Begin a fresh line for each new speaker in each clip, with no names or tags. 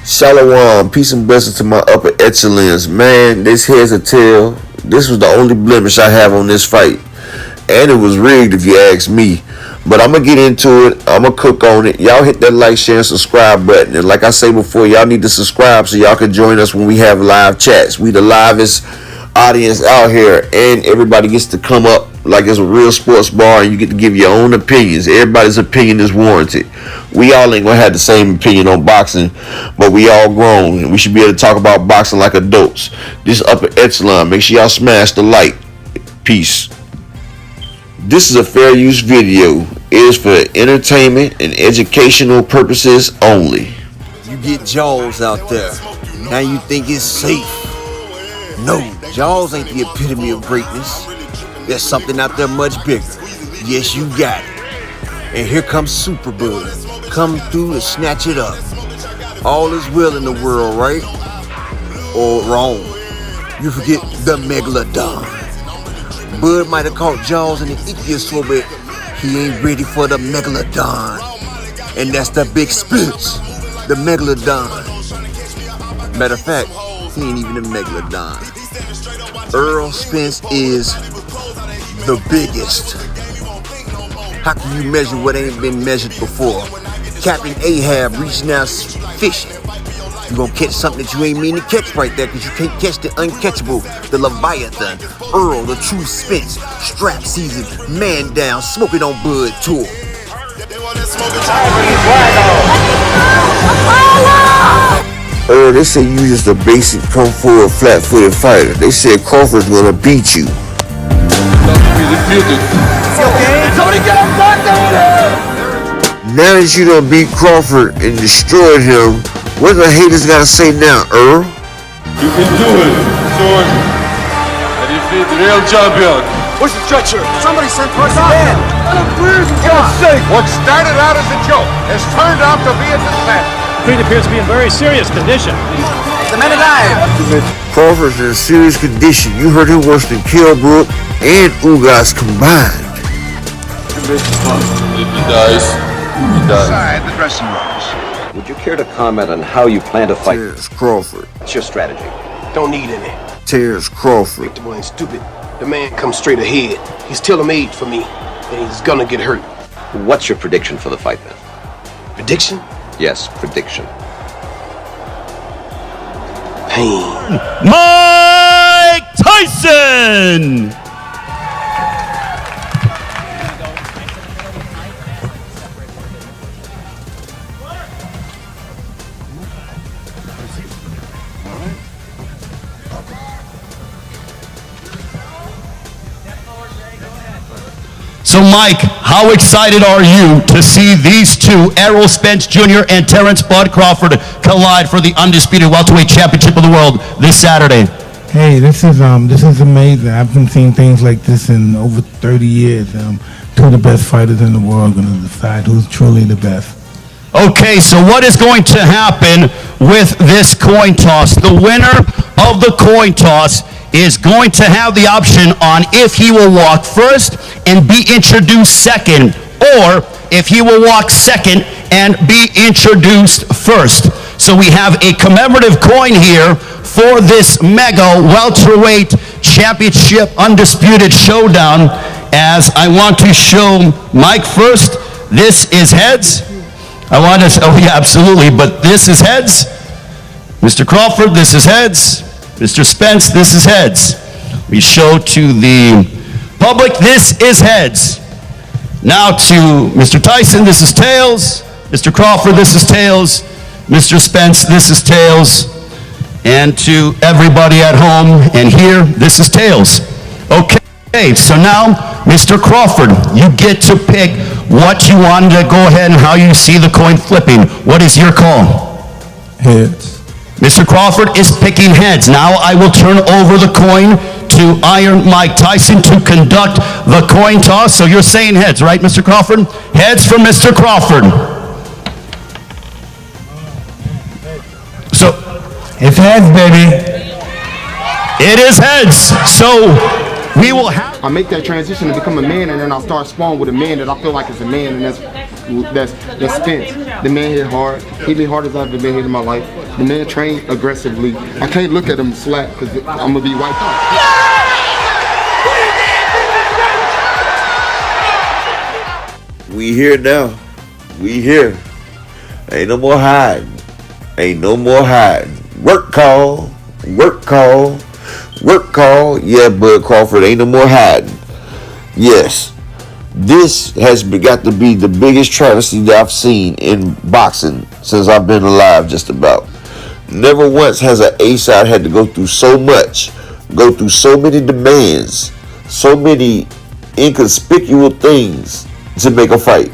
Shalom, peace and blessings to my upper echelons. Man, this here's a tell. This was the only blemish I have on this fight. And it was rigged if you ask me. But I'm going to get into it. I'm going to cook on it. Y'all hit that like, share, and subscribe button. And like I say before, y'all need to subscribe so y'all can join us when we have live chats. We the livest audience out here. And everybody gets to come up like it's a real sports bar and you get to give your own opinions. Everybody's opinion is warranted. We all ain't gonna have the same opinion on boxing, but we all grown and we should be able to talk about boxing like adults. This upper echelon, make sure y'all smash the like. Peace. This is a fair use video. It is for entertainment and educational purposes only.
You get Jaws out there. Now you think it's safe. No, Jaws ain't the epitome of greatness. There's something out there much bigger. Yes, you got it. And here comes Superbud. Come through to snatch it up. All is well in the world, right? Or wrong. You forget the Megalodon. Bud might have caught Jaws in the ichthyosaur, but he ain't ready for the Megalodon. And that's the big Spence, the Megalodon. Matter of fact, he ain't even a Megalodon. Earl Spence is the biggest. How can you measure what ain't been measured before? Captain Ahab reaching out fishing. You gonna catch something that you ain't mean to catch right there, because you can't catch the uncatchable, the Leviathan. Earl, the true Spence, strap season, man down, smoking on Bud tour.
Earl, they say you just a basic come forward flat-footed fighter. They said Crawford's gonna beat you. Now that you done beat Crawford and destroyed him, what the haters gotta say now, Earl?
You can do it, George. I defeat the real champion.
Where's the stretcher? Somebody sent for us again.
What started out as a joke has turned out to be a disaster.
Creed appears to be in very serious condition.
The men alive.
Crawford's in serious condition. You heard him worse than Kilbrook and Ugas combined.
If he dies, he dies.
Inside the dressing rooms.
Would you care to comment on how you plan to fight?
Terrence Crawford.
What's your strategy?
Don't need any.
Terrence Crawford.
The boy ain't stupid. The man comes straight ahead. He's tailor-made for me, and he's gonna get hurt.
What's your prediction for the fight then?
Prediction?
Yes, prediction.
Pain.
Mike Tyson! So, Mike, how excited are you to see these two, Errol Spence Jr. and Terrence Bud Crawford, collide for the undisputed welterweight championship of the world this Saturday?
Hey, this is amazing. I haven't seen things like this in over 30 years. Two of the best fighters in the world are going to decide who's truly the best.
Okay, so what is going to happen with this coin toss? The winner of the coin toss is going to have the option on if he will walk first and be introduced second, or if he will walk second and be introduced first. So we have a commemorative coin here for this mega welterweight championship undisputed showdown. As I want to show Mike first, this is heads. I want to, oh yeah, absolutely, but this is heads. Mr. Crawford, this is heads. Mr. Spence, this is heads. We show to the public, this is heads. Now to Mr. Tyson, this is tails. Mr. Crawford, this is tails. Mr. Spence, this is tails. And to everybody at home and here, this is tails. Okay, so now, Mr. Crawford, you get to pick what you want to go ahead and how you see the coin flipping. What is your call?
Heads.
Mr. Crawford is picking heads. Now I will turn over the coin to Iron Mike Tyson to conduct the coin toss. So you're saying heads, right, Mr. Crawford? Heads for Mr. Crawford. So,
It's heads, baby.
it is heads. So we will have...
I make that transition to become a man, and then I'll start spawn with a man that I feel like is a man, and that's That's Spence. The man hit hard. He hit hard as I've ever been hit in my life. The man trained aggressively. I can't look at him slack because I'm gonna be wiped out.
We here now. We here. Ain't no more hiding. Ain't no more hiding. Work call. Work call. Work call. Yeah, Bud Crawford, ain't no more hiding. Yes. This has got to be the biggest travesty that I've seen in boxing since I've been alive, just about. Never once has an A-side had to go through so much, go through so many demands, so many inconspicuous things to make a fight.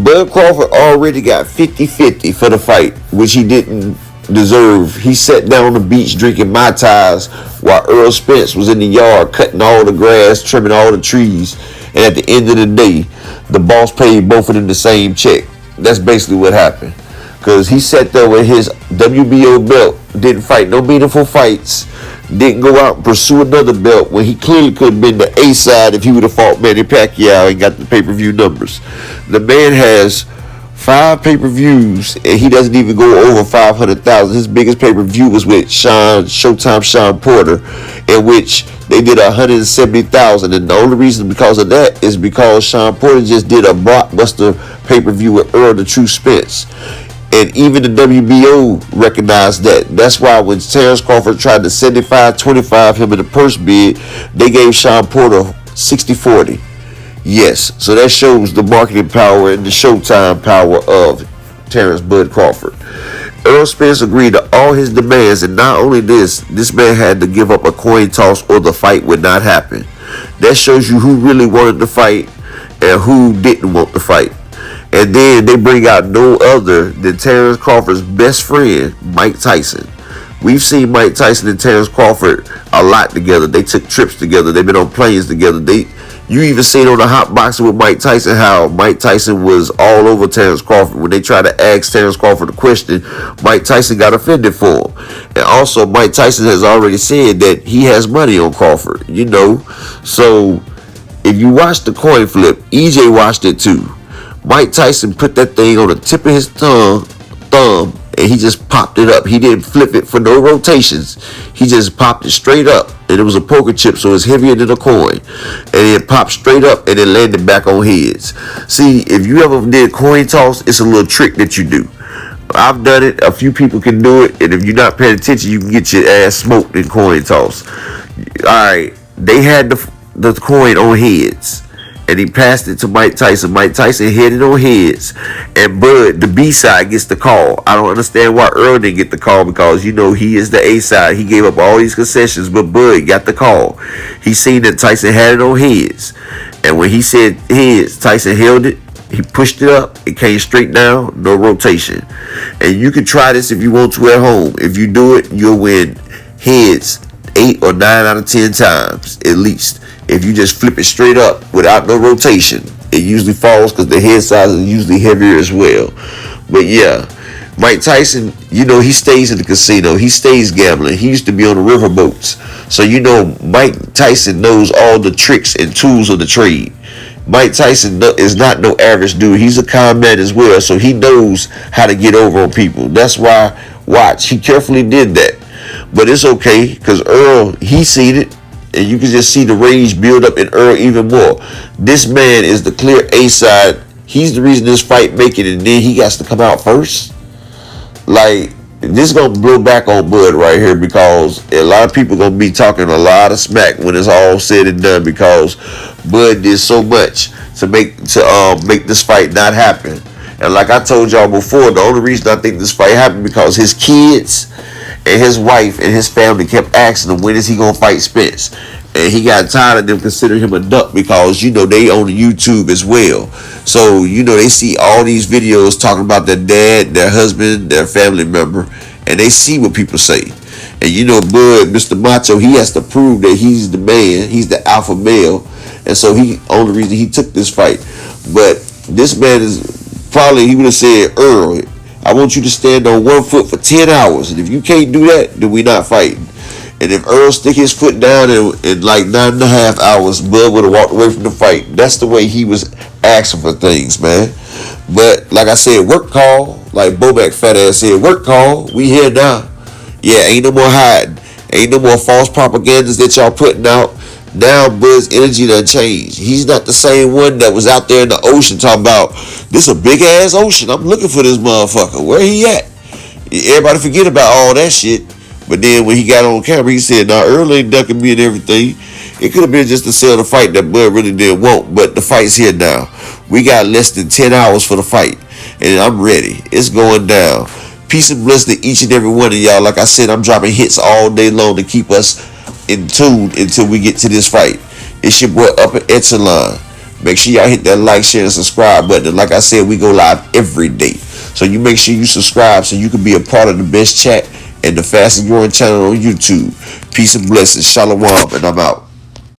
Bud Crawford already got 50-50 for the fight, which he didn't deserve. He sat down on the beach drinking Mai Tais while Earl Spence was in the yard cutting all the grass, trimming all the trees. And at the end of the day, the boss paid both of them the same check. That's basically what happened. Because he sat there with his WBO belt, didn't fight no meaningful fights, didn't go out and pursue another belt when he clearly could have been the A-side if he would have fought Manny Pacquiao and got the pay-per-view numbers. The man has 5 pay-per-views and he doesn't even go over 500,000. His biggest pay-per-view was with Showtime Sean Porter, in which they did 170,000, and the only reason because of that is because Sean Porter just did a blockbuster pay-per-view with Earl the True Spence. And even the WBO recognized that. That's why when Terrence Crawford tried to 75-25 him in the purse bid, they gave Sean Porter 60-40. Yes, so that shows the marketing power and the showtime power of Terrence Bud Crawford. Earl Spence agreed to all his demands, and not only this man had to give up a coin toss or the fight would not happen. That shows you who really wanted to fight and who didn't want to fight. And then they bring out no other than Terrence Crawford's best friend, Mike Tyson. We've seen Mike Tyson and Terrence Crawford a lot together. They took trips together. They've been on planes together. You even seen on the Hot Boxing with Mike Tyson how Mike Tyson was all over Terrence Crawford. When they tried to ask Terrence Crawford a question, Mike Tyson got offended for him. And also, Mike Tyson has already said that he has money on Crawford, So, if you watch the coin flip, EJ watched it too. Mike Tyson put that thing on the tip of his thumb, and he just popped it up. He didn't flip it for no rotations. He just popped it straight up, and it was a poker chip, so it's heavier than a coin. And it popped straight up, and it landed back on heads. See, if you ever did coin toss, it's a little trick that you do. I've done it. A few people can do it, and if you're not paying attention, you can get your ass smoked in coin toss. All right, they had the coin on heads. And he passed it to Mike Tyson. Mike Tyson hit it on heads. And Bud, the B-side, gets the call. I don't understand why Earl didn't get the call because, he is the A-side. He gave up all these concessions, but Bud got the call. He seen that Tyson had it on heads. And when he said heads, Tyson held it. He pushed it up. It came straight down. No rotation. And you can try this if you want to at home. If you do it, you'll win heads 8 or 9 out of 10 times, at least. If you just flip it straight up without no rotation, it usually falls because the head size is usually heavier as well. But yeah, Mike Tyson, he stays in the casino. He stays gambling. He used to be on the river boats. So, Mike Tyson knows all the tricks and tools of the trade. Mike Tyson is not no average dude. He's a con man as well. So he knows how to get over on people. That's why, he carefully did that. But it's okay because Earl, he seen it. And you can just see the rage build up in Earl even more. This man is the clear A-side. He's the reason this fight make it, and then he has to come out first. Like, this is going to blow back on Bud right here because a lot of people going to be talking a lot of smack when it's all said and done because Bud did so much to make this fight not happen. And like I told y'all before, the only reason I think this fight happened because his kids and his wife and his family kept asking him, when is he going to fight Spence? And he got tired of them considering him a duck because, they own YouTube as well. So, they see all these videos talking about their dad, their husband, their family member, and they see what people say. And, Bud, Mr. Macho, he has to prove that he's the man. He's the alpha male. And so only reason he took this fight. But this man is probably, he would have said, Earl, I want you to stand on one foot for 10 hours. And if you can't do that, then we not fighting. And if Earl stick his foot down in like 9.5 hours, Bud would have walked away from the fight. That's the way he was asking for things, man. But like I said, work call. Like Bobak fat ass said, work call. We here now. Yeah, ain't no more hiding. Ain't no more false propagandas that y'all putting out. Now Bud's energy done changed. He's not the same one that was out there in the ocean talking about, this a big ass ocean. I'm looking for this motherfucker. Where he at? Everybody forget about all that shit. But then when he got on camera, he said, nah, Earl ain't ducking me and everything. It could have been just to sell the fight that Bud really didn't want, but the fight's here now. We got less than 10 hours for the fight, and I'm ready. It's going down. Peace and bliss to each and every one of y'all. Like I said, I'm dropping hits all day long to keep us in tune until we get to this fight. It's your boy Upper Echelon. Make sure y'all hit that like, share, and subscribe button. And like I said, we go live every day. So you make sure you subscribe so you can be a part of the best chat and the fastest growing channel on YouTube. Peace and blessings. Shalom, and I'm out.